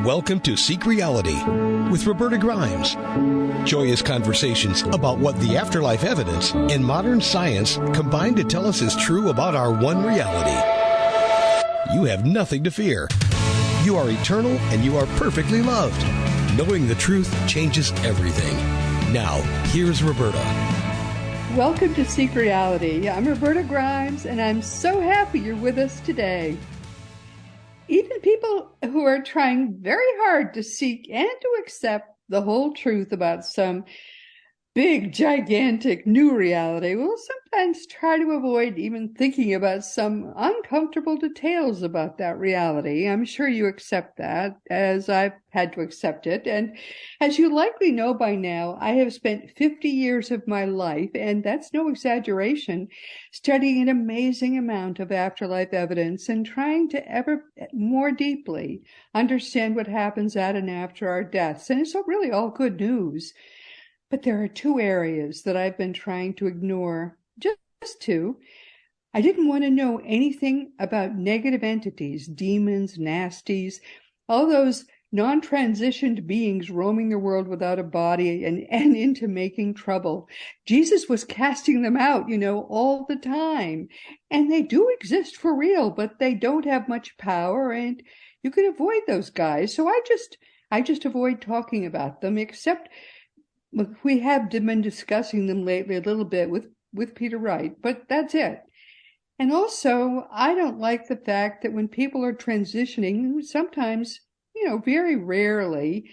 Welcome to Seek Reality with Roberta Grimes. Joyous conversations about what the afterlife evidence and modern science combine to tell us is true about our one reality. You have nothing to fear. You are eternal and you are perfectly loved. Knowing the truth changes everything. Now, here's Roberta. Welcome to Seek Reality. I'm Roberta Grimes, and I'm so happy you're with us today. Even people who are trying very hard to seek and to accept the whole truth about some big, gigantic new reality will sometimes try to avoid even thinking about some uncomfortable details about that reality. I'm sure you accept that, as I've had to accept it. And as you likely know by now, I have spent 50 years of my life, and that's no exaggeration, studying an amazing amount of afterlife evidence and trying to ever more deeply understand what happens at and after our deaths. And it's really all good news. But there are two areas that I've been trying to ignore, just two. I didn't want to know anything about negative entities, demons, nasties, all those non-transitioned beings roaming the world without a body and into making trouble. Jesus was casting them out, all the time. And they do exist for real, but they don't have much power, and you can avoid those guys. So I just avoid talking about them, except we have been discussing them lately a little bit with Peter Wright, but that's it. And also, I don't like the fact that when people are transitioning, sometimes, very rarely,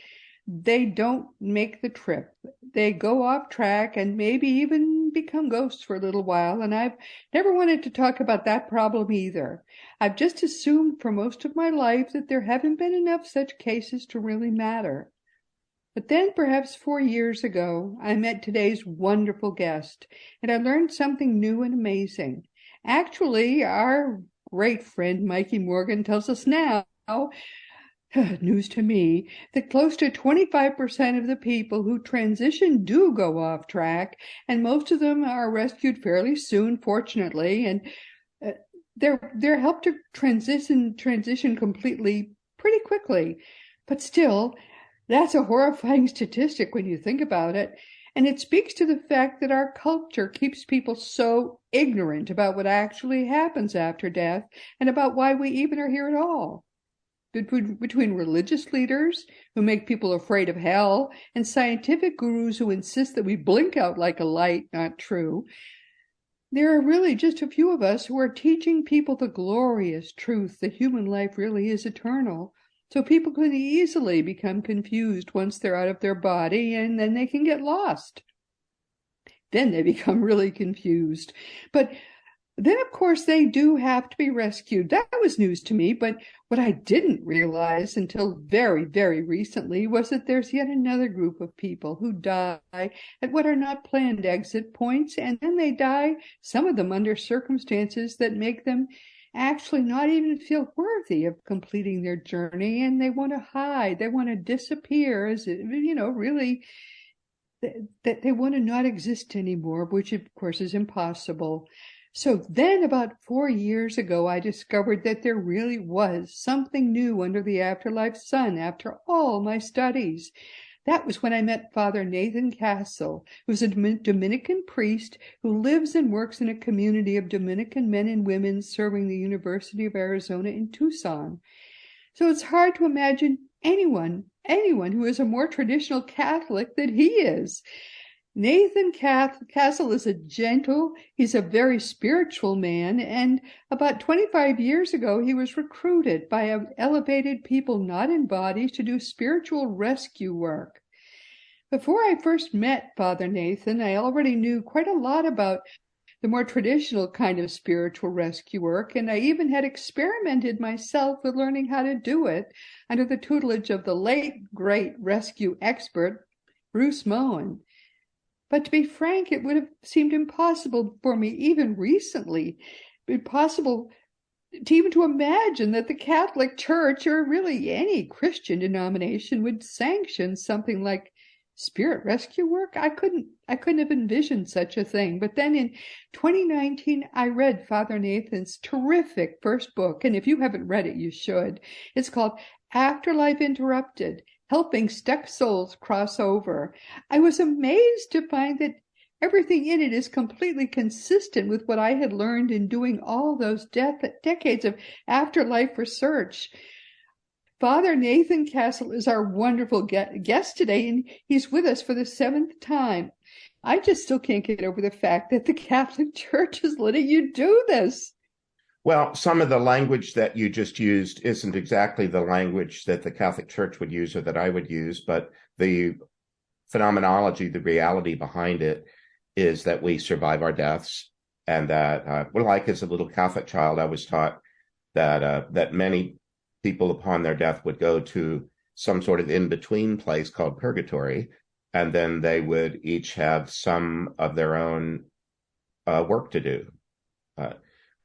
they don't make the trip. They go off track and maybe even become ghosts for a little while. And I've never wanted to talk about that problem either. I've just assumed for most of my life that there haven't been enough such cases to really matter. But then perhaps 4 years ago, I met today's wonderful guest, and I learned something new and amazing. Actually, our great friend Mikey Morgan tells us now, news to me, that close to 25% of the people who transition do go off track, and most of them are rescued fairly soon, fortunately, and they're helped to transition completely pretty quickly. But still, that's a horrifying statistic when you think about it, and it speaks to the fact that our culture keeps people so ignorant about what actually happens after death and about why we even are here at all. Between religious leaders who make people afraid of hell and scientific gurus who insist that we blink out like a light, not true, there are really just a few of us who are teaching people the glorious truth that human life really is eternal. So people can easily become confused once they're out of their body, and then they can get lost. Then they become really confused. But then, of course, they do have to be rescued. That was news to me, but what I didn't realize until very, very recently was that there's yet another group of people who die at what are not planned exit points, and then they die, some of them under circumstances that make them actually not even feel worthy of completing their journey, and they want to hide, they want to disappear, as really, that they want to not exist anymore, which of course is impossible. So then about 4 years ago, I discovered that there really was something new under the afterlife sun after all my studies. That was when I met Father Nathan Castle, who's a Dominican priest who lives and works in a community of Dominican men and women serving the University of Arizona in Tucson. So it's hard to imagine anyone who is a more traditional Catholic than he is. Nathan Castle is he's a very spiritual man, and about 25 years ago, he was recruited by elevated people not in bodies to do spiritual rescue work. Before I first met Father Nathan, I already knew quite a lot about the more traditional kind of spiritual rescue work, and I even had experimented myself with learning how to do it under the tutelage of the late, great rescue expert, Bruce Moen. But to be frank, it would have seemed impossible for me even recently, impossible to imagine that the Catholic Church or really any Christian denomination would sanction something like spirit rescue work. I couldn't have envisioned such a thing. But then in 2019, I read Father Nathan's terrific first book. And if you haven't read it, you should. It's called Afterlife Interrupted, Helping Stuck Souls Cross Over. I was amazed to find that everything in it is completely consistent with what I had learned in doing all those decades of afterlife research. Father Nathan Castle is our wonderful guest today, and he's with us for the seventh time. I just still can't get over the fact that the Catholic Church is letting you do this. Well, some of the language that you just used isn't exactly the language that the Catholic Church would use or that I would use, but the phenomenology, the reality behind it is that we survive our deaths, and that, well, like as a little Catholic child, I was taught that many people upon their death would go to some sort of in-between place called purgatory, and then they would each have some of their own work to do.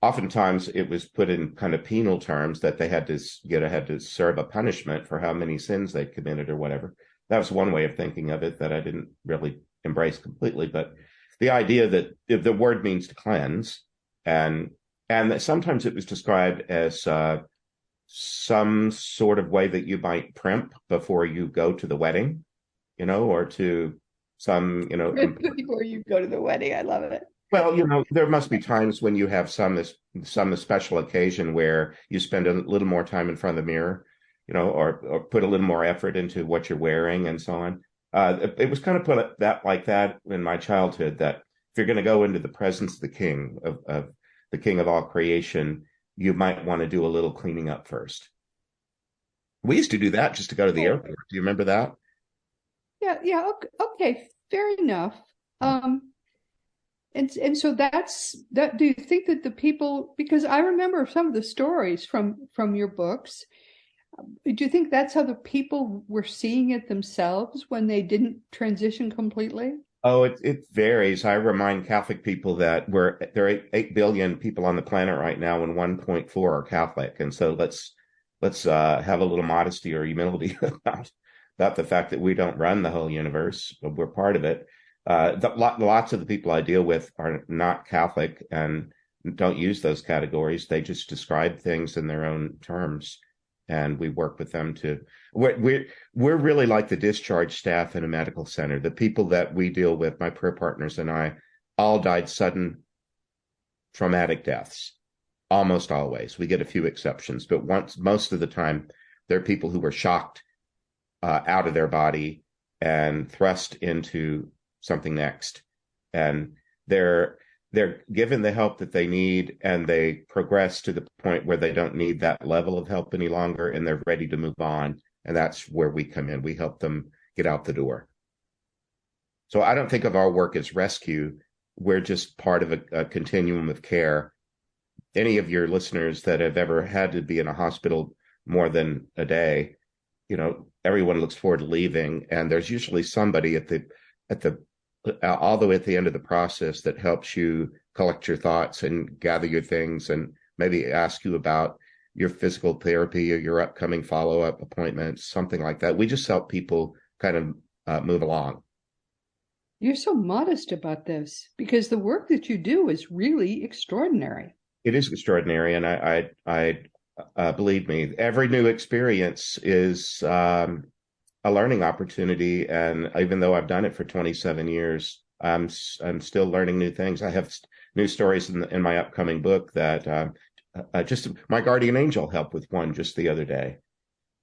Oftentimes it was put in kind of penal terms that they had to serve a punishment for how many sins they committed or whatever. That was one way of thinking of it that I didn't really embrace completely. But the idea that if the word means to cleanse, and that sometimes it was described as some sort of way that you might primp before you go to the wedding, or to some, before you go to the wedding. I love it. Well, there must be times when you have some special occasion where you spend a little more time in front of the mirror, or put a little more effort into what you're wearing and so on. It was kind of put like that in my childhood, that if you're going to go into the presence of the King, of the King of all creation, you might want to do a little cleaning up first. We used to do that just to go to the airport. Do you remember that? Yeah. Okay, fair enough. And so that's that. Do you think that the people, because I remember some of the stories from your books, do you think that's how the people were seeing it themselves when they didn't transition completely? Oh, it varies. I remind Catholic people that there are 8 billion people on the planet right now, and 1.4 are Catholic. And so let's have a little modesty or humility about the fact that we don't run the whole universe, but we're part of it. Lots of the people I deal with are not Catholic and don't use those categories. They just describe things in their own terms, and we work with them to. We're really like the discharge staff in a medical center. The people that we deal with, my prayer partners and I, all died sudden traumatic deaths. Almost always. We get a few exceptions, but most of the time, they're people who were shocked out of their body and thrust into something next, and they're given the help that they need, and they progress to the point where they don't need that level of help any longer, and they're ready to move on. And that's where we come in. We help them get out the door. So I don't think of our work as rescue. We're just part of a continuum of care. Any of your listeners that have ever had to be in a hospital more than a day, everyone looks forward to leaving, and there's usually somebody all the way at the end of the process that helps you collect your thoughts and gather your things, and maybe ask you about your physical therapy or your upcoming follow-up appointments, something like that. We just help people kind of move along. You're so modest about this, because the work that you do is really extraordinary. It is extraordinary, and I believe me, every new experience is a learning opportunity. And even though I've done it for 27 years, I'm still learning new things. I have new stories in my upcoming book that just my guardian angel helped with one just the other day.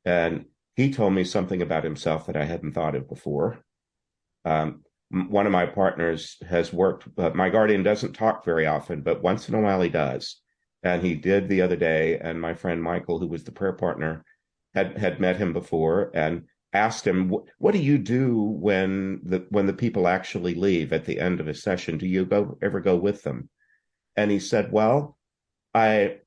And he told me something about himself that I hadn't thought of before. One of my partners has worked, but my guardian doesn't talk very often, but once in a while he does. And he did the other day. And my friend Michael, who was the prayer partner, had met him before and asked him, what do you do when the people actually leave at the end of a session? Do you ever go with them? And he said, well, I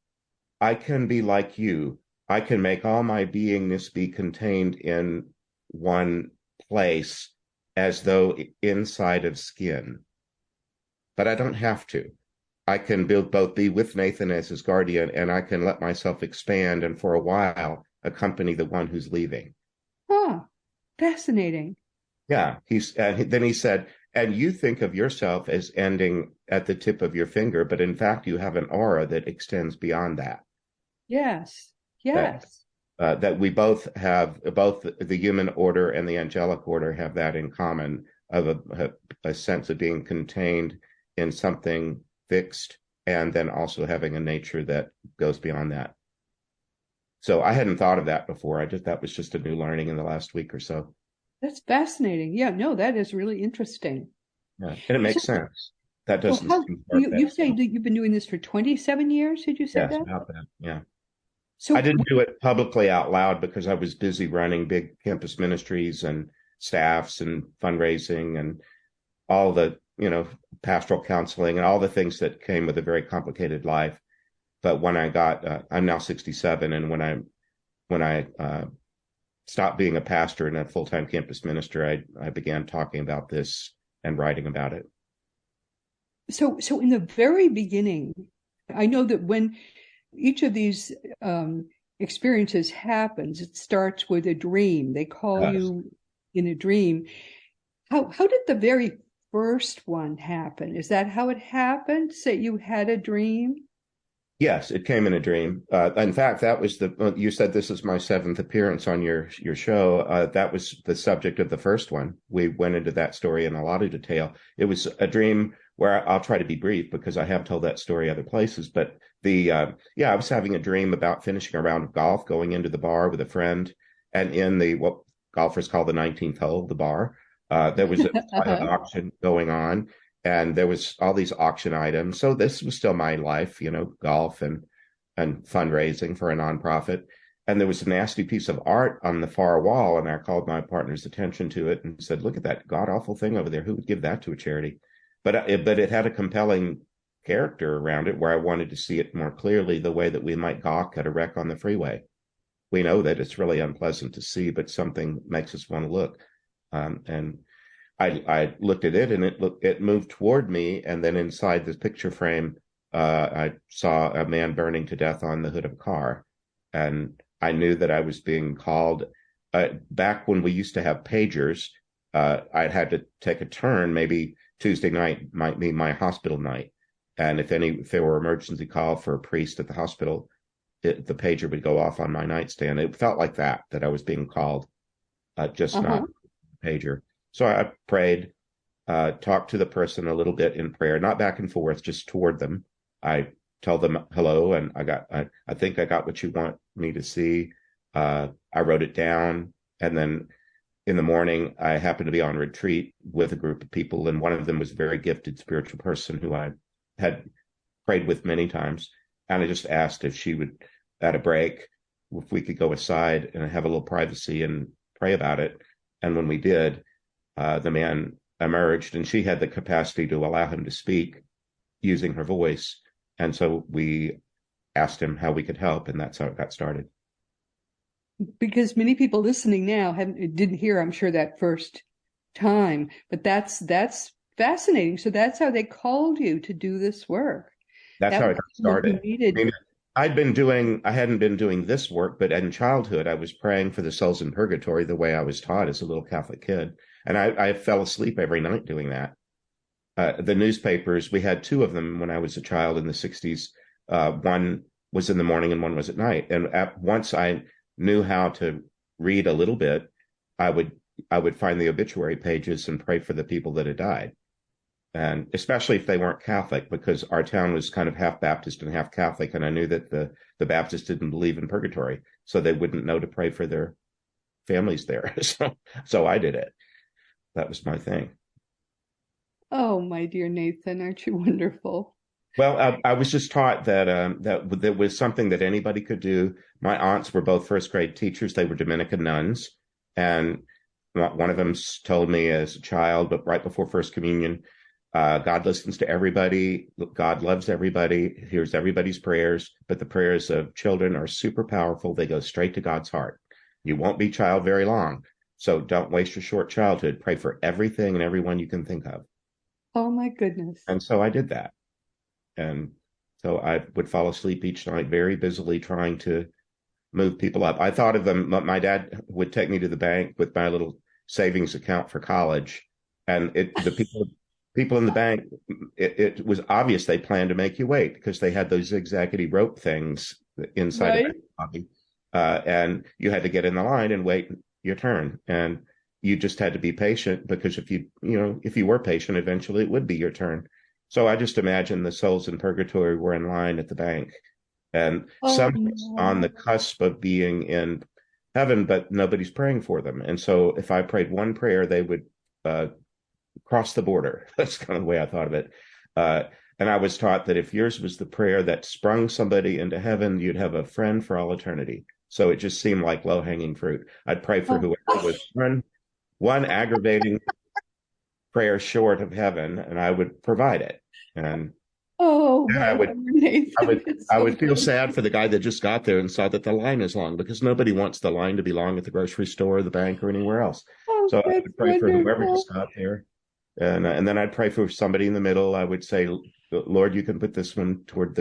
can be like you. I can make all my beingness be contained in one place, as though inside of skin. But I don't have to. I can both be with Nathan as his guardian, and I can let myself expand and for a while accompany the one who's leaving. Huh. Fascinating. Yeah, then he said, and you think of yourself as ending at the tip of your finger, but in fact, you have an aura that extends beyond that. Yes. That Yes. that we both have, both the human order and the angelic order have that in common, of a sense of being contained in something fixed, and then also having a nature that goes beyond that. So I hadn't thought of that before. That was just a new learning in the last week or so. That's fascinating. Yeah, no, that is really interesting. Yeah, and it makes sense. That So doesn't how seem you far-fetched. say that you've been doing this for 27 years? Did you say Yes, that? about that. Yeah. I So didn't do it publicly out loud because I was busy running big campus ministries and staffs and fundraising and all the, pastoral counseling and all the things that came with a very complicated life. But when I got, I'm now 67, and when I stopped being a pastor and a full-time campus minister, I began talking about this and writing about it. So in the very beginning, I know that when each of these experiences happens, it starts with a dream. They call Yes. you in a dream. How did the very first one happen? Is that how it happened? Say you had a dream? Yes, it came in a dream. In fact, that was you said this is my seventh appearance on your show. That was the subject of the first one. We went into that story in a lot of detail. It was a dream where I'll try to be brief because I have told that story other places. But I was having a dream about finishing a round of golf, going into the bar with a friend, and in what golfers call the 19th hole, the bar, there was a silent auction going on. And there was all these auction items. So this was still my life, golf and fundraising for a nonprofit. And there was a nasty piece of art on the far wall. And I called my partner's attention to it and said, look at that god awful thing over there. Who would give that to a charity? But it had a compelling character around it where I wanted to see it more clearly, the way that we might gawk at a wreck on the freeway. We know that it's really unpleasant to see, but something makes us want to look. And I looked at it, and it moved toward me, and then inside this picture frame, I saw a man burning to death on the hood of a car, and I knew that I was being called. Back when we used to have pagers, I'd had to take a turn. Maybe Tuesday night might be my hospital night, and if there were emergency call for a priest at the hospital, the pager would go off on my nightstand. It felt like that I was being called, just not pager. So I prayed, talked to the person a little bit in prayer, not back and forth, just toward them. I tell them hello, and I think I got what you want me to see. I wrote it down, and then in the morning, I happened to be on retreat with a group of people, and one of them was a very gifted spiritual person who I had prayed with many times, and I just asked if she would, at a break, if we could go aside and have a little privacy and pray about it. And when we did, the man emerged, and she had the capacity to allow him to speak using her voice. And so we asked him how we could help, and that's how it got started. Because many people listening now didn't hear, I'm sure, that first time, but that's fascinating. So that's how they called you to do this work. That's how it got started. I hadn't been doing this work, but in childhood, I was praying for the souls in purgatory the way I was taught as a little Catholic kid. And I fell asleep every night doing that. The newspapers, we had two of them when I was a child in the 60s. One was in the morning and one was at night. And once I knew how to read a little bit, I would find the obituary pages and pray for the people that had died. And especially if they weren't Catholic, because our town was kind of half Baptist and half Catholic. And I knew that the Baptists didn't believe in purgatory, so they wouldn't know to pray for their families there. So I did it. That was my thing. Oh, my dear Nathan, aren't you wonderful? Well, I was just taught that was something that anybody could do. My aunts were both first grade teachers. They were Dominican nuns. And one of them told me as a child, but right before First Communion, God listens to everybody. God loves everybody, hears everybody's prayers, but the prayers of children are super powerful. They go straight to God's heart. You won't be child very long. So don't waste your short childhood. Pray for everything and everyone you can think of. Oh, my goodness. And so I did that. And so I would fall asleep each night, very busily trying to move people up. I thought of them. My dad would take me to the bank with my little savings account for college, and the people in the bank, it was obvious they planned to make you wait because they had those zigzaggedy rope things inside the Right. bank lobby, and you had to get in the line and wait your turn, and you just had to be patient because if you were patient, eventually it would be your turn. So I just imagine the souls in purgatory were in line at the bank, and Oh, somebody's on the no. cusp of being in heaven, but nobody's praying for them. And so if I prayed one prayer, they would cross the border. That's kind of the way I thought of it. Uh, and I was taught that if yours was the prayer that sprung somebody into heaven, you'd have a friend for all eternity. So it just seemed like low-hanging fruit. I'd pray for Oh, whoever was one aggravating prayer short of heaven, and I would provide it. And oh then my God, I Nathan, would it's I so would feel good. sad for the guy that just got there and saw that the line is long, because nobody wants the line to be long at the grocery store, the bank, or anywhere else. Oh, So I that's would pray for whoever wonderful. just got there, and then I'd pray for somebody in the middle. I would say, Lord, you can put this one toward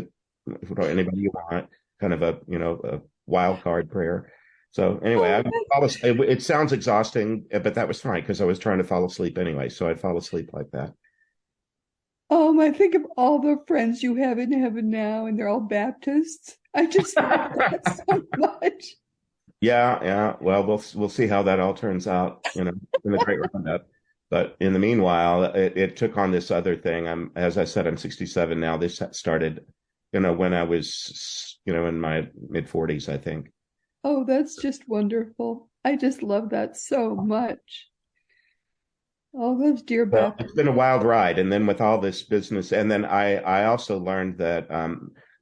anybody you want, kind of a wild card prayer. So anyway, Oh, that's it sounds exhausting, but that was fine because I was trying to fall asleep anyway. So I'd fall asleep like that. I think of all the friends you have in heaven now, and they're all Baptists. I just love that so much. Yeah, yeah. Well, we'll see how that all turns out, in the great roundup. But in the meanwhile, it took on this other thing. As I said, I'm 67 now. This started, when I was, in my mid 40s, I think. Oh, that's just wonderful. I just love that so much. All those dear Well, it's Baptists. been a wild ride, and then with all this business, and then I also learned that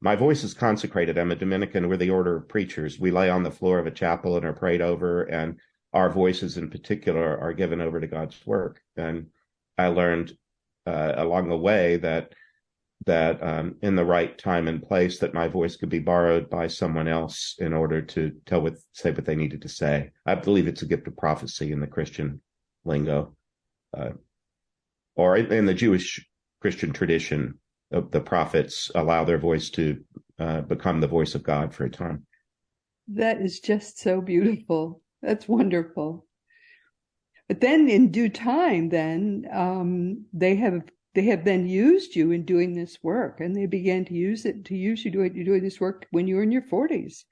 my voice is consecrated. I'm a Dominican. We're the order of preachers. We lay on the floor of a chapel and are prayed over, and our voices in particular are given over to God's work. And I learned along the way that in the right time and place, that my voice could be borrowed by someone else in order to say what they needed to say. I believe it's a gift of prophecy in the Christian lingo. Uh, or in the Jewish Christian tradition, the prophets allow their voice to become the voice of God for a time. That is just so beautiful. That's wonderful. But then in due time, then they have then used you in doing this work, and they began to use you doing this work when you were in your 40s.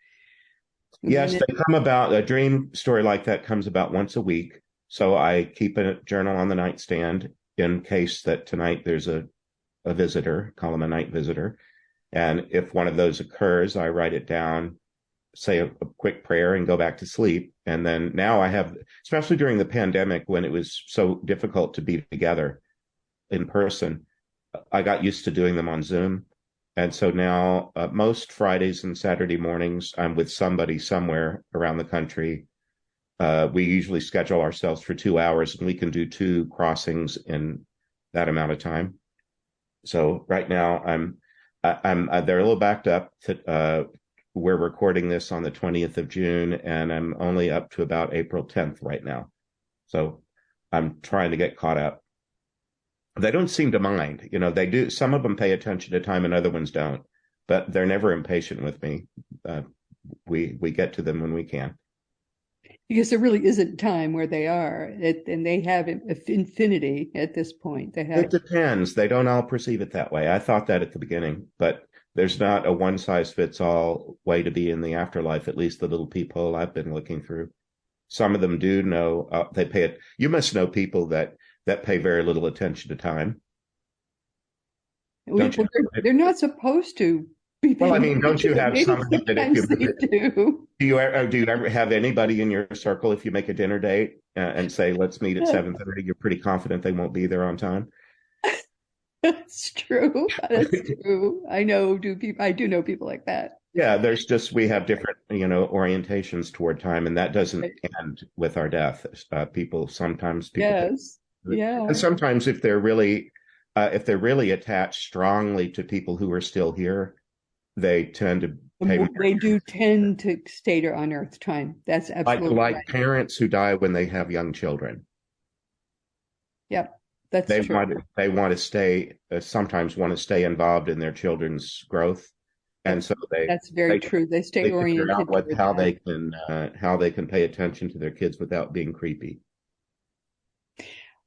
And Yes, then they come about. A dream story like that comes about once a week. So I keep a journal on the nightstand in case that tonight there's a visitor, call him a night visitor. And if one of those occurs, I write it down, say a quick prayer, and go back to sleep. And then now I have, especially during the pandemic when it was so difficult to be together in person, I got used to doing them on Zoom. And so now most Fridays and Saturday mornings, I'm with somebody somewhere around the country. We usually schedule ourselves for 2 hours, and we can do 2 crossings in that amount of time. So right now I'm they're a little backed up. We're recording this on the 20th of June, and I'm only up to about April 10th right now. So I'm trying to get caught up. They don't seem to mind. They do. Some of them pay attention to time and other ones don't, but they're never impatient with me. We get to them when we can. because there really isn't time where they are, and they have infinity at this point. They It have depends. They don't all perceive it that way. I thought that at the beginning, but there's not a one size fits all way to be in the afterlife, at least the little peephole I've been looking through. Some of them do know, they pay it. You must know people that pay very little attention to time, don't you? well, they're not supposed to be Well, I paying mean, don't you attention, but have maybe somebody that if sometimes they do. do you ever have anybody in your circle, if you make a dinner date and say, let's meet at 7:30, you're pretty confident they won't be there on time? That's true. That's true. I do know people like that. Yeah, we have different, orientations toward time, and that doesn't Right. end with our death. Sometimes people pay, Yes. Yeah. and sometimes if they're really attached strongly to people who are still here, they tend to pay more They do tend to stay on Earth time. That's absolutely like right. parents who die when they have young children. Yep. That's true. They want to stay, sometimes want to stay involved in their children's growth, and so That's very true. They stay they figure oriented out toward how that. they can pay attention to their kids without being creepy.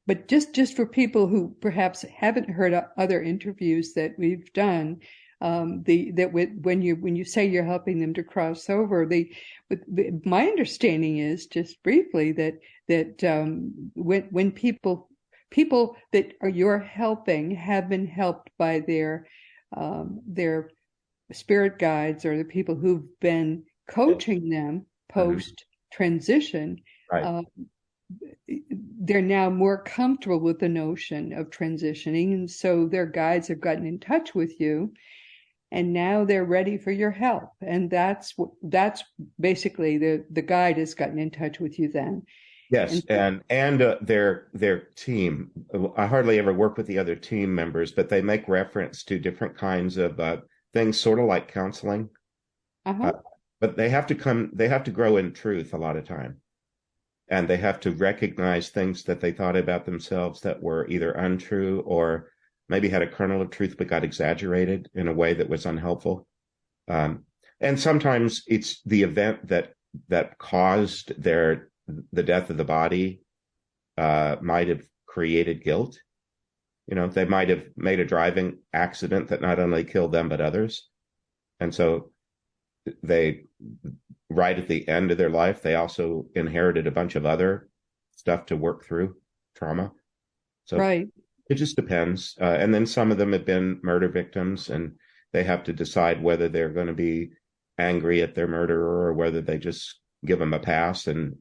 but just for people who perhaps haven't heard other interviews that we've done, when you say you're helping them to cross over, my understanding is, just briefly, that when people that you're helping have been helped by their spirit guides, or the people who've been coaching them post transition. Right. They're now more comfortable with the notion of transitioning, and so their guides have gotten in touch with you, and now they're ready for your help. And that's basically the guide has gotten in touch with you then. Yes, and their team. I hardly ever work with the other team members, but they make reference to different kinds of things, sort of like counseling. But they have to grow in truth a lot of time. And they have to recognize things that they thought about themselves that were either untrue or maybe had a kernel of truth but got exaggerated in a way that was unhelpful. And sometimes it's the event that caused the death of the body might have created guilt. They might have made a driving accident that not only killed them but others. And so right at the end of their life, they also inherited a bunch of other stuff to work through, trauma. So right. It just depends. And then some of them have been murder victims, and they have to decide whether they're going to be angry at their murderer or whether they just give them a pass and,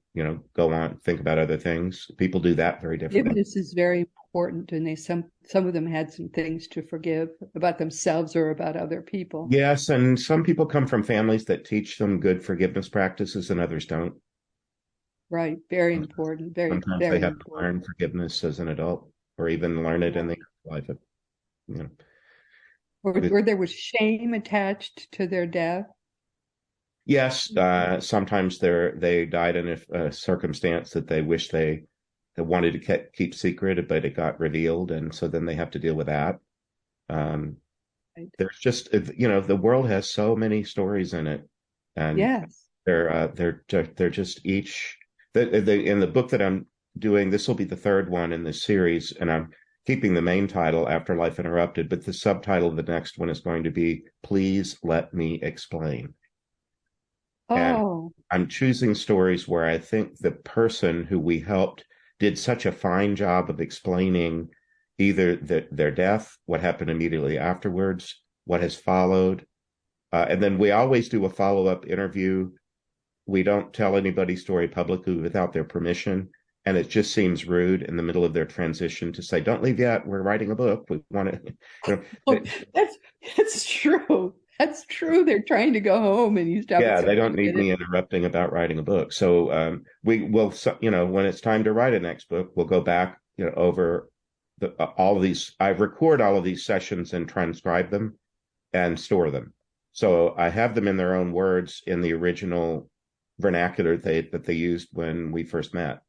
go on, think about other things. People do that very differently. Forgiveness is very important, and some of them had some things to forgive about themselves or about other people. Yes, and some people come from families that teach them good forgiveness practices and others don't. Right, very important. Sometimes very they have important. to learn forgiveness as an adult, or even learn it in the life of, Or there was shame attached to their death. Yes, sometimes they died in a circumstance that they wish they wanted to keep secret, but it got revealed, and so then they have to deal with that. Right. There's just, the world has so many stories in it, and yes, they're just each. In the book that I'm doing, this will be the third one in this series, and I'm keeping the main title, Afterlife Interrupted, but the subtitle of the next one is going to be Please Let Me Explain. And I'm choosing stories where I think the person who we helped did such a fine job of explaining either their death, what happened immediately afterwards, what has followed. And then we always do a follow-up interview. We don't tell anybody's story publicly without their permission. And it just seems rude in the middle of their transition to say, don't leave yet. We're writing a book. We want to. That's true. That's true. They're trying to go home, and you stop. Yeah, they don't need me interrupting about writing a book. So we will, when it's time to write a next book, we'll go back, over all of these. I record all of these sessions and transcribe them and store them. So I have them in their own words in the original vernacular that they used when we first met.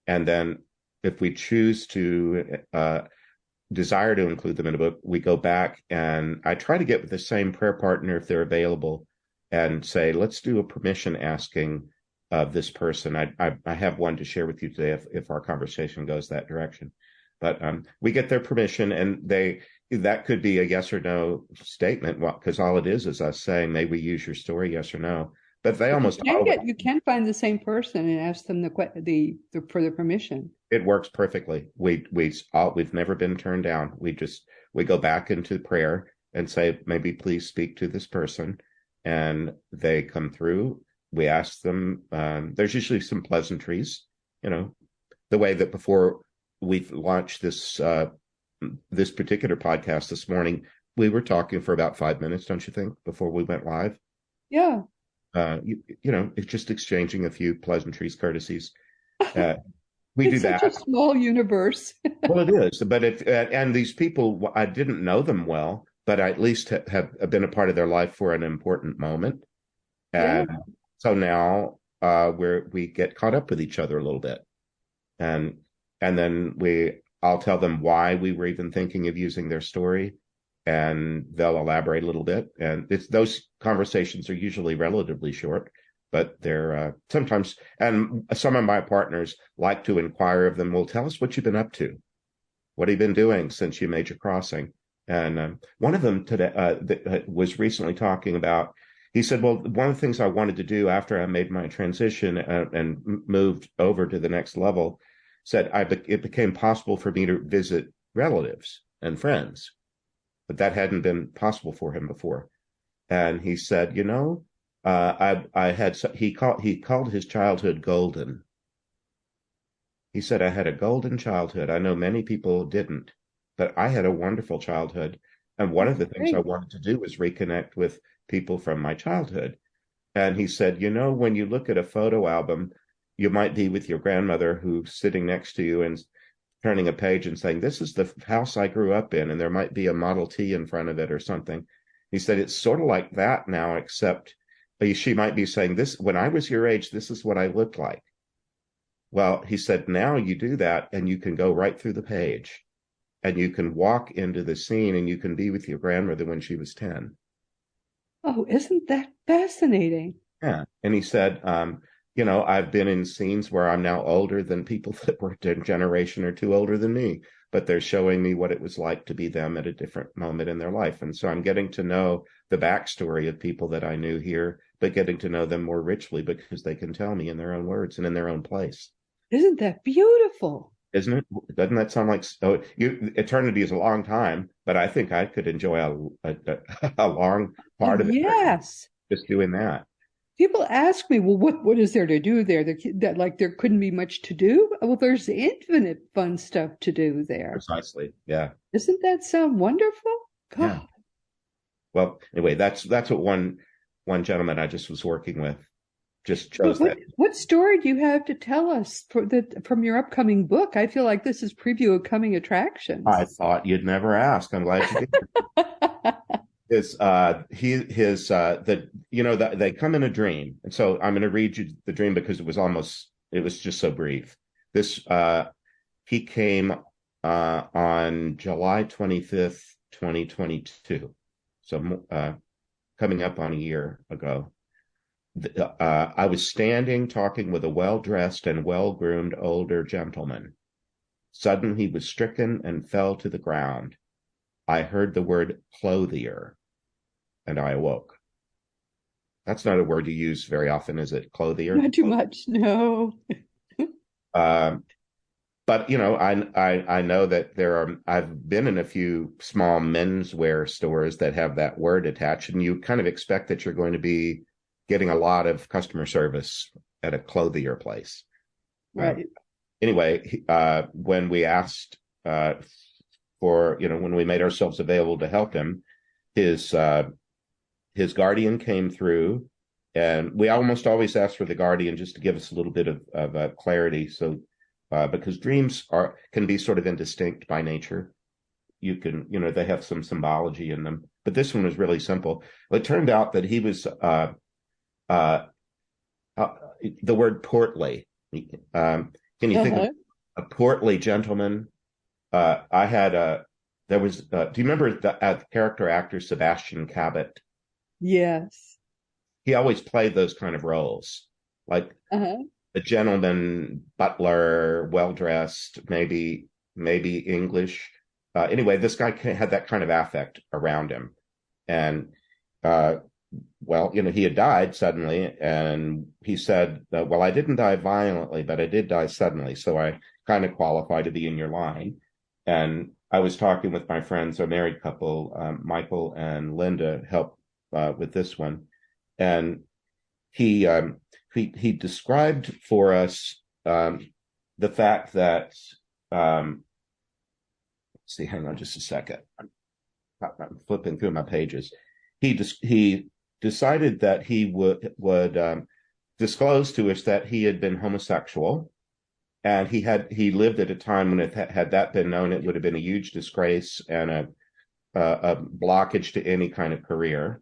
And then if we choose to desire to include them in a book, we go back, and I try to get with the same prayer partner if they're available and say, let's do a permission asking of this person. I have one to share with you today if our conversation goes that direction. But we get their permission, and that could be a yes or no statement, because all it is us saying, may we use your story, yes or no. But they almost you can find the same person and ask them for the permission. It works perfectly. We've never been turned down. We go back into prayer and say, maybe please speak to this person, and they come through. We ask them. There's usually some pleasantries, the way that before we've launched this particular podcast this morning, we were talking for about 5 minutes, don't you think, before we went live? Yeah. It's just exchanging a few pleasantries, courtesies. We it's do that. Such a small universe. Well, it is, but and these people, I didn't know them well, but I at least have been a part of their life for an important moment, and so now we get caught up with each other a little bit, and then I'll tell them why we were even thinking of using their story, and they'll elaborate a little bit. And those conversations are usually relatively short. but they're sometimes, and some of my partners like to inquire of them, well, tell us what you've been up to. What have you been doing since you made your crossing? And one of them today was recently talking about, he said, well, one of the things I wanted to do after I made my transition and moved over to the next level, said it became possible for me to visit relatives and friends, but that hadn't been possible for him before. And he said, he called his childhood golden. He said, I had a golden childhood. I know many people didn't, but I had a wonderful childhood. And one of the things I wanted to do was reconnect with people from my childhood. And he said, when you look at a photo album, you might be with your grandmother who's sitting next to you and turning a page and saying, this is the house I grew up in. And there might be a Model T in front of it or something. He said, it's sort of like that now, except she might be saying, this, when I was your age, this is what I looked like. Well, he said, now you do that and you can go right through the page and you can walk into the scene and you can be with your grandmother when she was 10. Oh, isn't that fascinating? Yeah. And he said, I've been in scenes where I'm now older than people that were a generation or two older than me, but they're showing me what it was like to be them at a different moment in their life. And so I'm getting to know the backstory of people that I knew here, but getting to know them more richly because they can tell me in their own words and in their own place. Isn't that beautiful? Isn't it? Doesn't that sound like eternity is a long time, but I think I could enjoy a long part of it. Yes. Just doing that. People ask me, well, what is there to do there? That like there couldn't be much to do? Well, there's infinite fun stuff to do there. Precisely. Yeah. Doesn't that sound wonderful? God. Yeah. Well, anyway, that's what one gentleman I just was working with just chose that. What story do you have to tell us from your upcoming book? I feel like this is preview of coming attractions. I thought you'd never ask. I'm glad you did. They come in a dream. And so I'm going to read you the dream because it was just so brief. He came on July 25th, 2022. So coming up on a year ago. I was standing talking with a well-dressed and well-groomed older gentleman. Suddenly he was stricken and fell to the ground. I heard the word clothier, and I awoke. That's not a word you use very often, is it? Clothier? Not too much, no. But I know that I've been in a few small menswear stores that have that word attached, and you kind of expect that you're going to be getting a lot of customer service at a clothier place. Right. Anyway, when we asked when we made ourselves available to help him, his guardian came through, and we almost always ask for the guardian just to give us a little bit of clarity. So, because dreams can be sort of indistinct by nature. You can, they have some symbology in them, but this one was really simple. It turned out that he was, the word portly. Can you think of a portly gentleman? Do you remember the character actor Sebastian Cabot? Yes. He always played those kind of roles, like a gentleman, butler, well-dressed, maybe English. Anyway, this guy had that kind of affect around him. And he had died suddenly, and he said, well, I didn't die violently, but I did die suddenly, so I kind of qualify to be in your line. And I was talking with my friends, a married couple, Michael and Linda, helped with this one. And he described for us the fact that, let's see, hang on just a second. I'm flipping through my pages. He decided that he would disclose to us that he had been homosexual, and he lived at a time when had that been known, it would have been a huge disgrace and a blockage to any kind of career,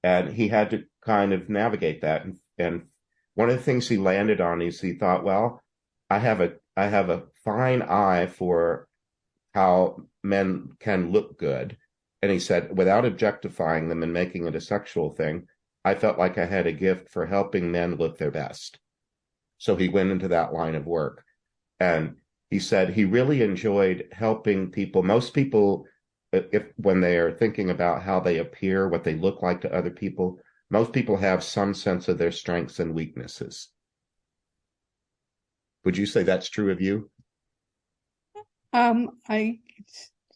and he had to kind of navigate that. And one of the things he landed on is he thought, well, I have a fine eye for how men can look good. And he said, without objectifying them and making it a sexual thing, I felt like I had a gift for helping men look their best. So he went into that line of work. And he said he really enjoyed helping people. Most people, if when they are thinking about how they appear, what they look like to other people, most people have some sense of their strengths and weaknesses. Would you say that's true of you? I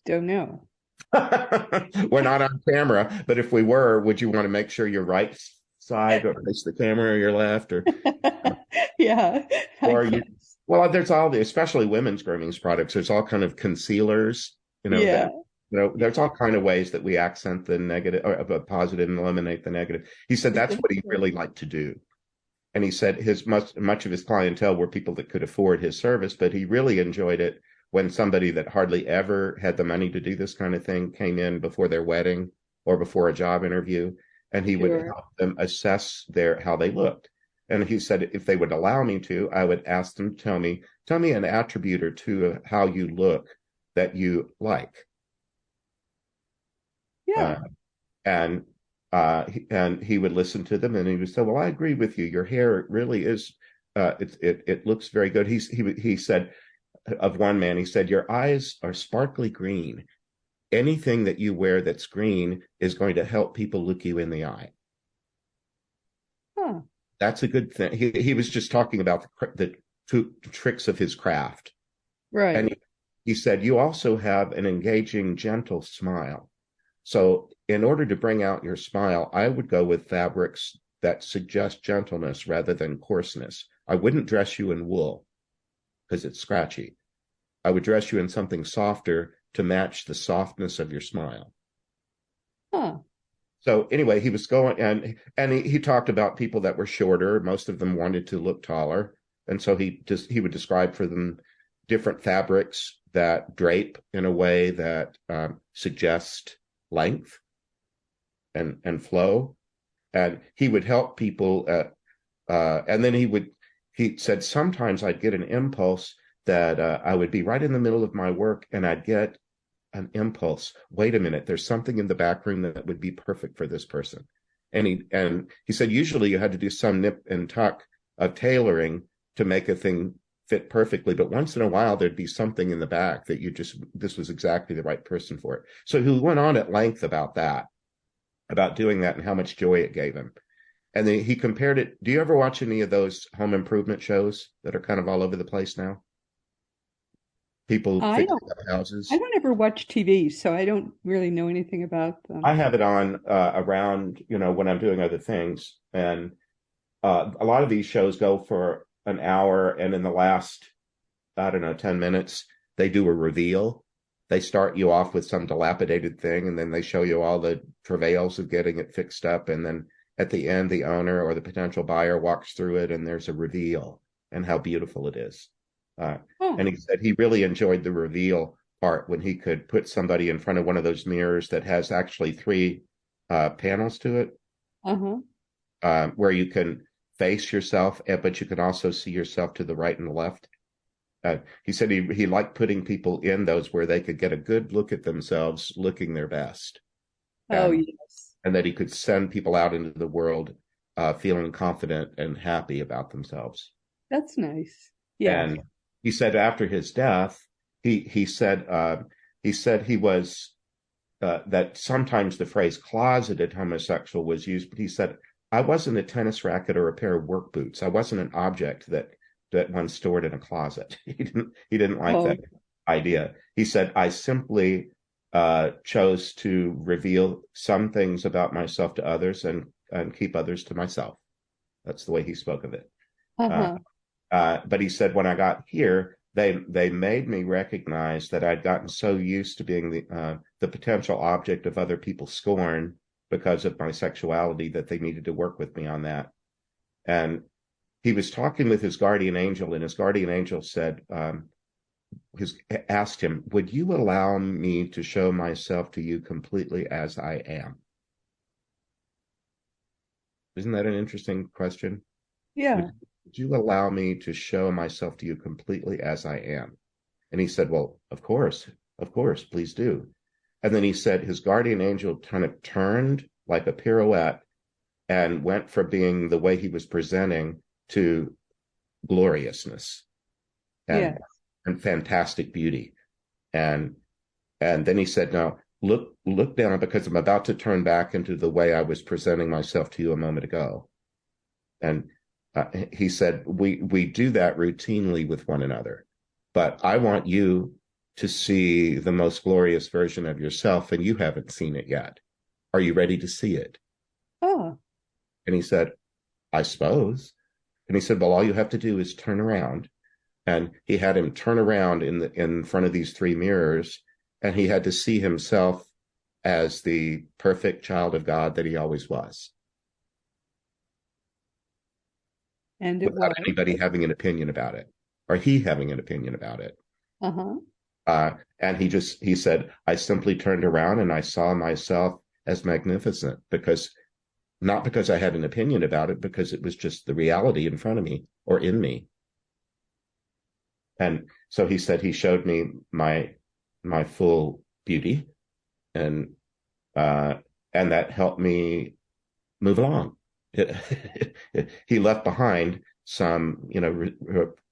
don't know. We're not on camera, but if we were, would you want to make sure your right side or face the camera or your left or Yeah, I or you guess. well, there's all the especially women's grooming products, there's all kind of concealers, Yeah. that there's all kind of ways that we accent the negative or the positive and eliminate the negative. He said that's what he really liked to do. And he said his much of his clientele were people that could afford his service, but he really enjoyed it when somebody that hardly ever had the money to do this kind of thing came in before their wedding or before a job interview, and he would Sure. help them assess how they looked. And he said if they would allow me to, I would ask them to tell me an attribute or two of how you look that you like. Yeah. Uh, and and he would listen to them, and he would say, "Well, I agree with you. Your hair really is. It looks very good." He said of one man, he said, "Your eyes are sparkly green. Anything that you wear that's green is going to help people look you in the eye." Huh. That's a good thing. He was just talking about the two tricks of his craft, and Right. he said, "You also have an engaging, gentle smile. So, in order to bring out your smile, I would go with fabrics that suggest gentleness rather than coarseness. I wouldn't dress you in wool because it's scratchy. I would dress you in something softer to match the softness of your smile." Huh. So anyway, he was going and he talked about people that were shorter. Most of them wanted to look taller, and so he would describe for them different fabrics that drape in a way that suggest length and flow, and he would help people. And then he said sometimes I'd get an impulse that I would be right in the middle of my work, and I'd get an impulse. Wait a minute, there's something in the back room that would be perfect for this person. And he said usually you had to do some nip and tuck of tailoring to make a thing fit perfectly, but once in a while there'd be something in the back that this was exactly the right person for it. So he went on at length about doing that and how much joy it gave him. And then he compared it. Do you ever watch any of those home improvement shows that are kind of all over the place now? People I fixing don't up houses. I don't ever watch TV, so I don't really know anything about them. I have it on around, when I'm doing other things. And a lot of these shows go for an hour. And in the last, I don't know, 10 minutes, they do a reveal. They start you off with some dilapidated thing, and then they show you all the travails of getting it fixed up. And then at the end, the owner or the potential buyer walks through it, and there's a reveal and how beautiful it is. Oh. And he said he really enjoyed the reveal part when he could put somebody in front of one of those mirrors that has actually three panels to it, Uh-huh. where you can face yourself, but you can also see yourself to the right and the left. He said he liked putting people in those where they could get a good look at themselves looking their best. Oh, And, yes. and that he could send people out into the world feeling confident and happy about themselves. That's nice. Yeah. And he said after his death, he said he was that sometimes the phrase closeted homosexual was used, but he said, I wasn't a tennis racket or a pair of work boots. I wasn't an object that one stored in a closet. He didn't like that idea. He said, I simply chose to reveal some things about myself to others and keep others to myself. That's the way he spoke of it. Uh-huh. But he said, when I got here, they made me recognize that I'd gotten so used to being the potential object of other people's scorn because of my sexuality that they needed to work with me on that. And he was talking with his guardian angel, and his guardian angel said, asked him, would you allow me to show myself to you completely as I am? Isn't that an interesting question? Yeah. Would you allow me to show myself to you completely as I am? And he said, well, of course, please do. And then he said his guardian angel kind of turned like a pirouette and went from being the way he was presenting to gloriousness and Yes. and fantastic beauty. And then he said, "Now look down, because I'm about to turn back into the way I was presenting myself to you a moment ago." And he said, "We do that routinely with one another, but I want you to see the most glorious version of yourself, and you haven't seen it yet. Are you ready to see it?" Oh, And he said, "I suppose." And he said, "Well, all you have to do is turn around." And he had him turn around in front of these three mirrors, and he had to see himself as the perfect child of God that he always was, and it without was. anybody having an opinion about it, or he having an opinion about it. Uh-huh. And he said, "I simply turned around and I saw myself as magnificent, because not because I had an opinion about it, because it was just the reality in front of me or in me." And so he said he showed me my full beauty, and that helped me move along. He left behind some,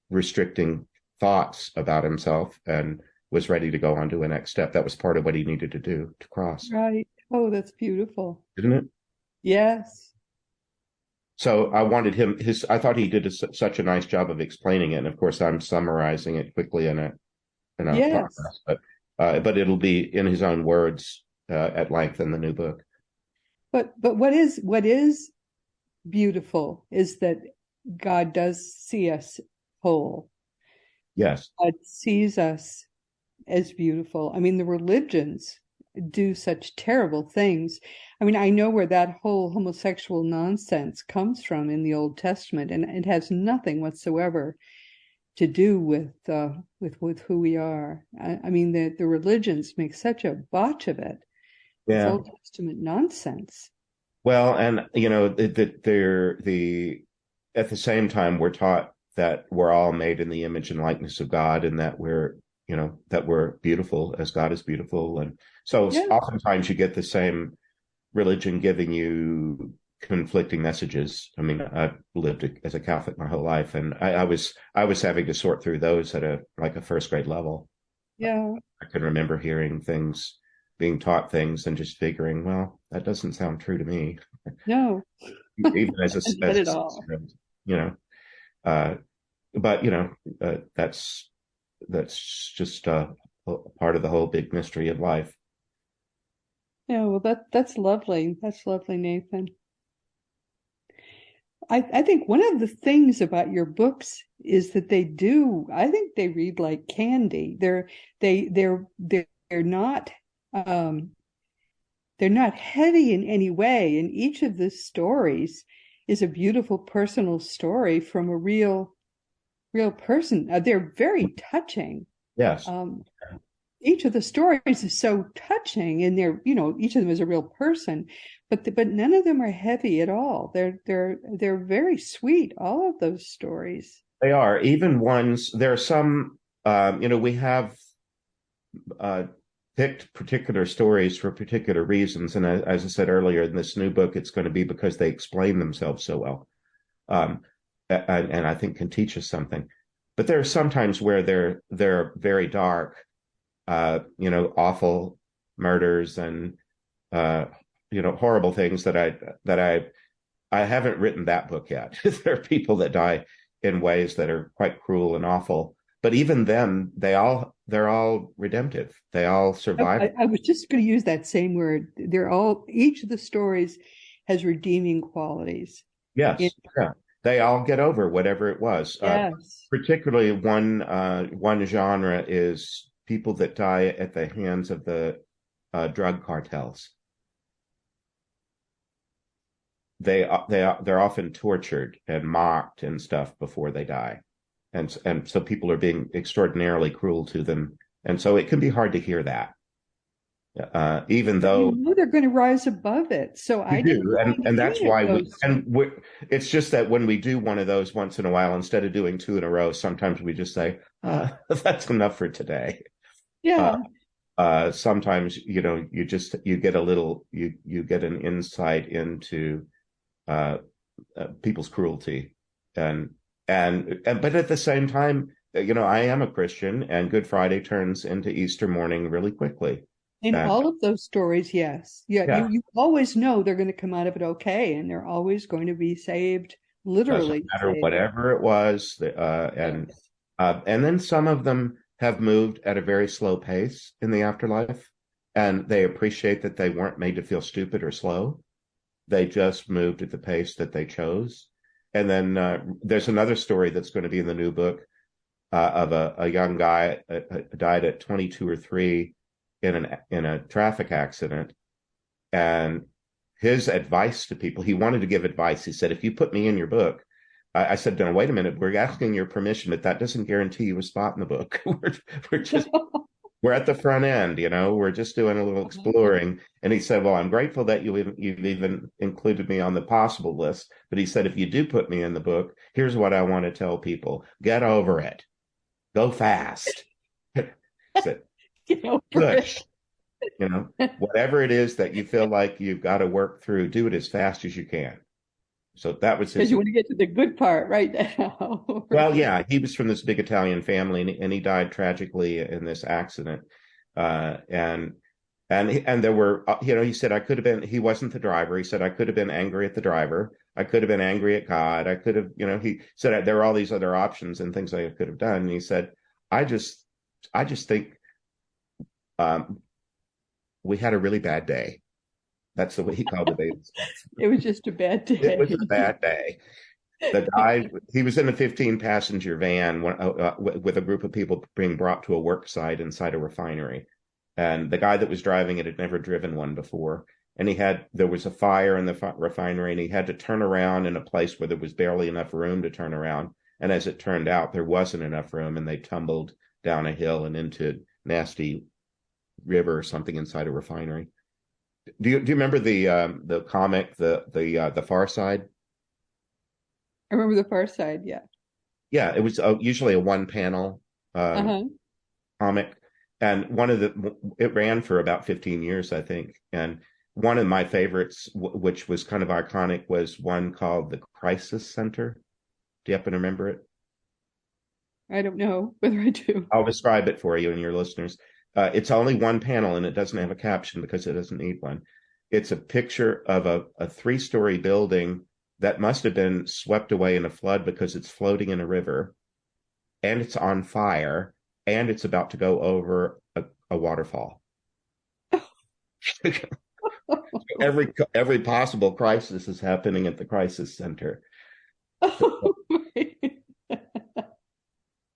restricting thoughts about himself, and was ready to go on to a next step. That was part of what he needed to do to cross, Right. Oh, that's beautiful. isn't it? Yes. So I wanted him. I thought he did such a nice job of explaining it. And of course, I'm summarizing it quickly in a Yes. podcast, but it'll be in his own words at length in the new book. But what is beautiful is that God does see us whole. Yes. God sees us as beautiful. I mean, the religions do such terrible things. I mean, I know where that whole homosexual nonsense comes from in the Old Testament, and it has nothing whatsoever to do with who we are. I mean, the religions make such a botch of it. It's Yeah. Old Testament nonsense. Well, and that they're at the same time, we're taught that we're all made in the image and likeness of God, and that we're beautiful as God is beautiful. And so Yeah. oftentimes you get the same religion giving you conflicting messages. I mean, I've lived as a Catholic my whole life, and I was having to sort through those at a first grade level. Yeah. I can remember being taught things and just figuring, well, that doesn't sound true to me. No, Even as not at all. you know, uh, but that's just part of the whole big mystery of life. Yeah, well, that's lovely. That's lovely, Nathan. I think one of the things about your books is that I think they read like candy. They're not they're not heavy in any way. And each of the stories is a beautiful personal story from a real person. They're very touching. Yes. Each of the stories is so touching, and each of them is a real person, but none of them are heavy at all. They're very sweet, all of those stories. They are. Even ones, there are some, we have picked particular stories for particular reasons. And as I said earlier, in this new book, it's going to be because they explain themselves so well. And I think can teach us something. But there are sometimes where they're very dark, awful murders and horrible things that I haven't written that book yet. There are people that die in ways that are quite cruel and awful, but even then they're all redemptive. They all survive. I was just going to use that same word. Each of the stories has redeeming qualities. Yes. Yeah. They all get over whatever it was. Yes. Particularly one genre is people that die at the hands of the drug cartels. They're often tortured and mocked and stuff before they die, and so people are being extraordinarily cruel to them, and so it can be hard to hear that, even though they're going to rise above it. So I do, and that's why it's just that when we do one of those once in a while, instead of doing two in a row, sometimes we just say, that's enough for today. Yeah. Sometimes you get a little, you get an insight into uh, people's cruelty, and but at the same time, I am a Christian, and Good Friday turns into Easter morning really quickly. In And all of those stories, yes. Yeah, yeah, you always know they're going to come out of it okay, and they're always going to be saved, doesn't literally matter saved. whatever it was, Yes. and then some of them have moved at a very slow pace in the afterlife, and they appreciate that they weren't made to feel stupid or slow. They just moved at the pace that they chose. And then there's another story that's going to be in the new book of a young guy died at 22 or 3 in a traffic accident, and his advice to people, he wanted to give advice. He said, if you put me in your book, I said, no, wait a minute, we're asking your permission, but that doesn't guarantee you a spot in the book. we're just we're at the front end, we're just doing a little exploring. And he said, well, I'm grateful that you've even included me on the possible list. But he said, if you do put me in the book, here's what I want to tell people: get over it, go fast. Said, push. Whatever it is that you feel like you've got to work through, do it as fast as you can. So that was Because you want to get to the good part right now. Well, yeah, he was from this big Italian family, and he died tragically in this accident. And there were, he said, I could have been. He wasn't the driver. He said, I could have been angry at the driver. I could have been angry at God. I could have, he said there were all these other options and things I could have done. And he said, I just think we had a really bad day. That's the way he called it. It was just a bad day. It was a bad day. The guy, he was in a 15-passenger van with a group of people being brought to a work site inside a refinery. And the guy that was driving it had never driven one before. And there was a fire in the refinery, and he had to turn around in a place where there was barely enough room to turn around. And as it turned out, there wasn't enough room, and they tumbled down a hill and into nasty river or something inside a refinery. Do you remember the comic, the Far Side? I remember the Far Side, yeah. Yeah, it was usually a one-panel comic, and it ran for about 15 years, I think. And one of my favorites, which was kind of iconic, was one called The Crisis Center. Do you happen to remember it? I don't know whether I do. I'll describe it for you and your listeners. It's only one panel, and it doesn't have a caption because it doesn't need one. It's a picture of a 3-story building that must have been swept away in a flood because it's floating in a river, and it's on fire, and it's about to go over a waterfall. Every possible crisis is happening at the crisis center.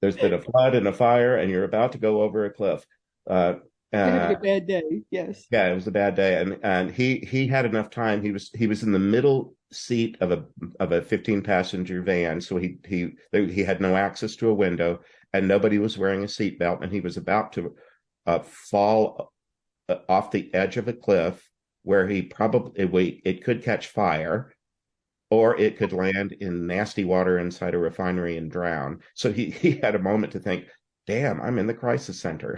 There's been a flood and a fire, and you're about to go over a cliff. Having a bad day, yes. Yeah, it was a bad day, and he had enough time. He was in the middle seat of a 15-passenger van, so he had no access to a window, and nobody was wearing a seatbelt, and he was about to fall off the edge of a cliff where it could catch fire, or it could land in nasty water inside a refinery and drown. So he had a moment to think, damn, I'm in the crisis center.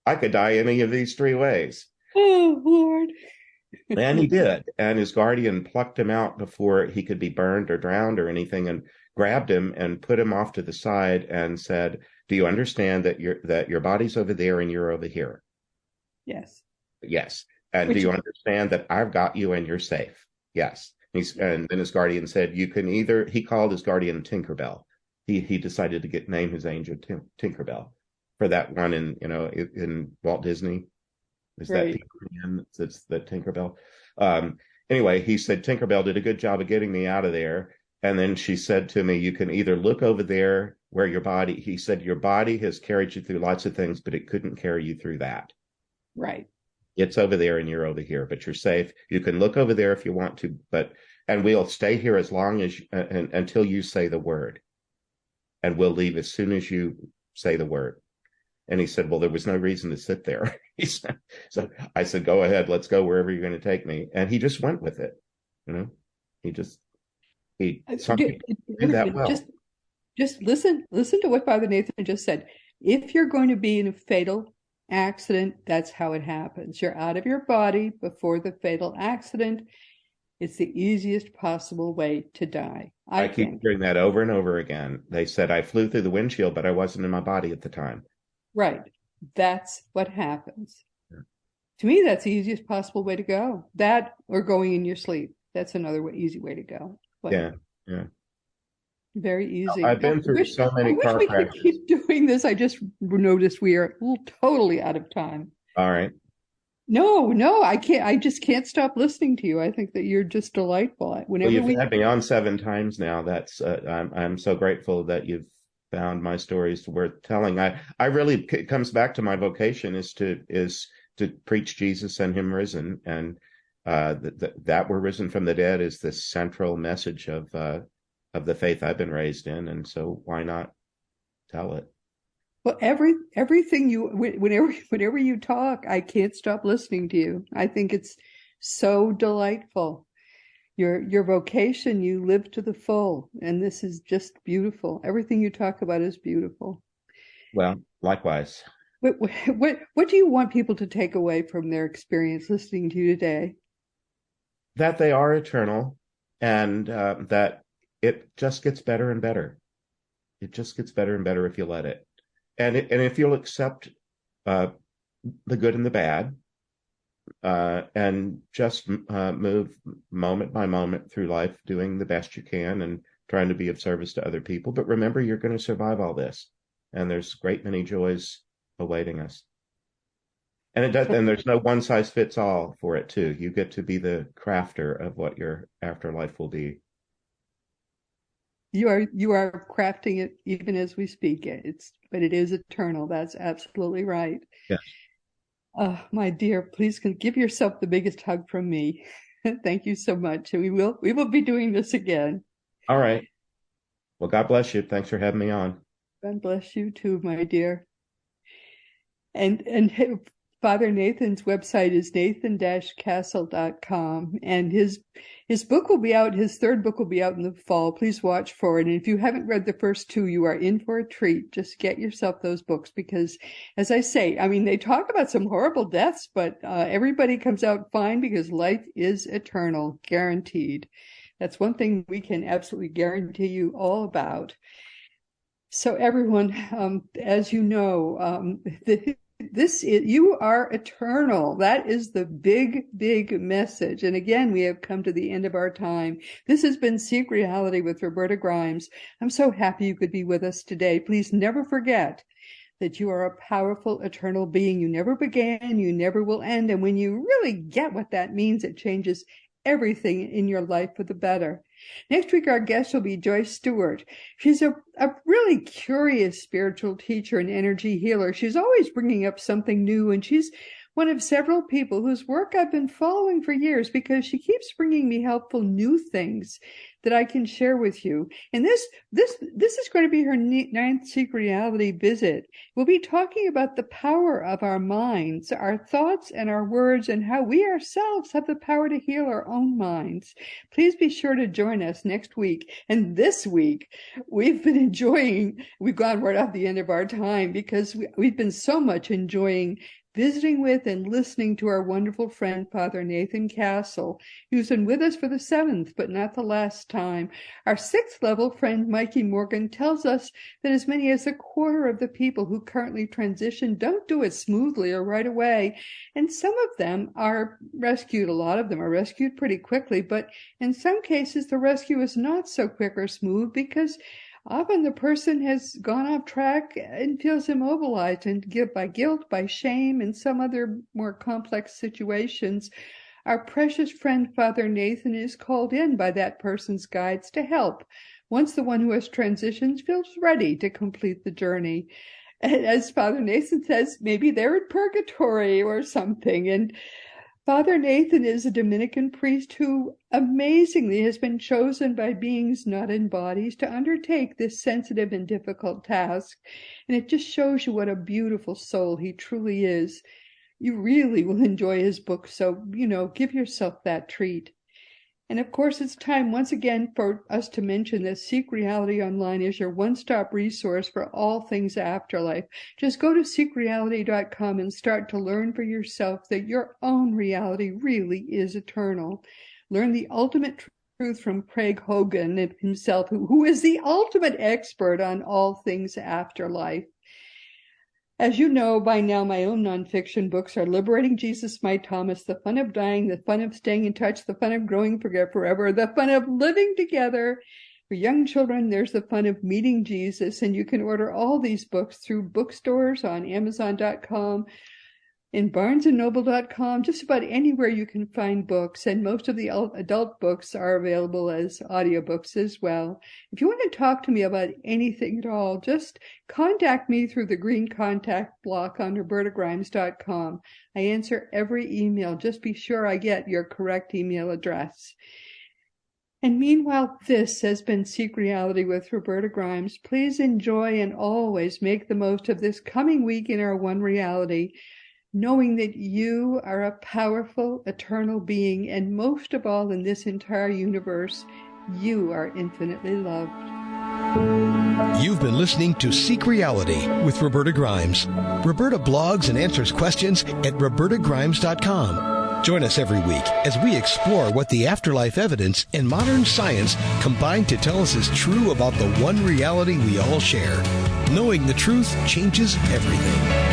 I could die any of these 3 ways. Oh, Lord. And he did. And his guardian plucked him out before he could be burned or drowned or anything, and grabbed him and put him off to the side and said, do you understand that your body's over there and you're over here? Yes. Yes. And do you understand that I've got you and you're safe? Yes. And then his guardian said, you can he called his guardian Tinkerbell. He decided to name his angel Tinkerbell for that one in Walt Disney. Is right. That's the Tinkerbell. Anyway, he said Tinkerbell did a good job of getting me out of there. And then she said to me, you can either look over there where he said, your body has carried you through lots of things, but it couldn't carry you through that. Right. It's over there and you're over here, but you're safe. You can look over there if you want to, and we'll stay here as long as until you say the word. And we'll leave as soon as you say the word. And he said, well, there was no reason to sit there. So I said, go ahead, let's go wherever you're going to take me. And he just went with it. He did that well. Just listen to what Father Nathan just said. If you're going to be in a fatal accident, that's how it happens. You're out of your body before the fatal accident. It's the easiest possible way to die, I keep think. hearing that over and over again. They said I flew through the windshield, but I wasn't in my body at the time. Right. That's what happens. Yeah. To me, that's the easiest possible way to go. That or going in your sleep. That's another easy way to go. But Yeah. very easy. I've been through so many car we crashes. could keep doing this. I just noticed we are totally out of time. All right. No, I can't. I just can't stop listening to you. I think that you're just delightful. Well, you've had me on 7 times now. That's I'm so grateful that you've found my stories worth telling. I really, it comes back to my vocation is to preach Jesus and Him risen, and that we're risen from the dead is the central message of the faith I've been raised in, and so why not tell it? Well, everything whenever you talk, I can't stop listening to you. I think it's so delightful. Your vocation, you live to the full, and this is just beautiful. Everything you talk about is beautiful. Well, likewise. What do you want people to take away from their experience listening to you today? That they are eternal, and that it just gets better and better. It just gets better and better if you let it. And if you'll accept the good and the bad, and just move moment by moment through life, doing the best you can and trying to be of service to other people. But remember, you're going to survive all this, and there's a great many joys awaiting us. And there's no one size fits all for it too. You get to be the crafter of what your afterlife will be. You are crafting it even as we speak. But it is eternal. That's absolutely right. Yes. My dear, please give yourself the biggest hug from me. Thank you so much. And we will be doing this again. All right. Well, God bless you. Thanks for having me on. God bless you too, my dear. And Father Nathan's website is nathan-castle.com, and his book will be out. His third book will be out in the fall. Please watch for it. And if you haven't read the first 2, you are in for a treat. Just get yourself those books because, as I say, I mean, they talk about some horrible deaths, but everybody comes out fine because life is eternal, guaranteed. That's one thing we can absolutely guarantee you all about. So everyone, as you know, you are eternal. That is the big, big message. And again, we have come to the end of our time. This has been Seek Reality with Roberta Grimes. I'm so happy you could be with us today. Please never forget that you are a powerful, eternal being. You never began, you never will end. And when you really get what that means, it changes everything in your life for the better. Next week, our guest will be Joyce Stewart. She's a really curious spiritual teacher and energy healer. She's always bringing up something new, and she's one of several people whose work I've been following for years because she keeps bringing me helpful new things that I can share with you. And this is going to be her 9th Seek Reality visit. We'll be talking about the power of our minds, our thoughts and our words, and how we ourselves have the power to heal our own minds. Please be sure to join us next week. And this week, we've gone right off the end of our time because we've been so much enjoying visiting with and listening to our wonderful friend, Father Nathan Castle, who's been with us for the 7th, but not the last time. Our 6th level friend, Mikey Morgan, tells us that as many as a quarter of the people who currently transition don't do it smoothly or right away. And some of them are rescued. A lot of them are rescued pretty quickly, but in some cases, the rescue is not so quick or smooth because often the person has gone off track and feels immobilized, and by guilt, by shame, and some other more complex situations. Our precious friend, Father Nathan, is called in by that person's guides to help once the one who has transitioned feels ready to complete the journey. And as Father Nathan says, maybe they're in purgatory or something. And Father Nathan is a Dominican priest who amazingly has been chosen by beings not in bodies to undertake this sensitive and difficult task. And it just shows you what a beautiful soul he truly is. You really will enjoy his book, so, give yourself that treat. And of course, it's time once again for us to mention that Seek Reality Online is your one-stop resource for all things afterlife. Just go to seekreality.com and start to learn for yourself that your own reality really is eternal. Learn the ultimate truth from Craig Hogan himself, who is the ultimate expert on all things afterlife. As you know by now, my own nonfiction books are Liberating Jesus, My Thomas, The Fun of Dying, The Fun of Staying in Touch, The Fun of Growing Forever, The Fun of Living Together. For young children, there's The Fun of Meeting Jesus, and you can order all these books through bookstores on Amazon.com, in barnesandnoble.com, just about anywhere you can find books, and most of the adult books are available as audiobooks as well. If you want to talk to me about anything at all, just contact me through the green contact block on robertagrimes.com. I answer every email. Just be sure I get your correct email address. And meanwhile, this has been Seek Reality with Roberta Grimes. Please enjoy and always make the most of this coming week in our one reality, knowing that you are a powerful, eternal being, and most of all in this entire universe, you are infinitely loved. You've been listening to Seek Reality with Roberta Grimes. Roberta blogs and answers questions at robertagrimes.com. Join us every week as we explore what the afterlife evidence and modern science combine to tell us is true about the one reality we all share. Knowing the truth changes everything.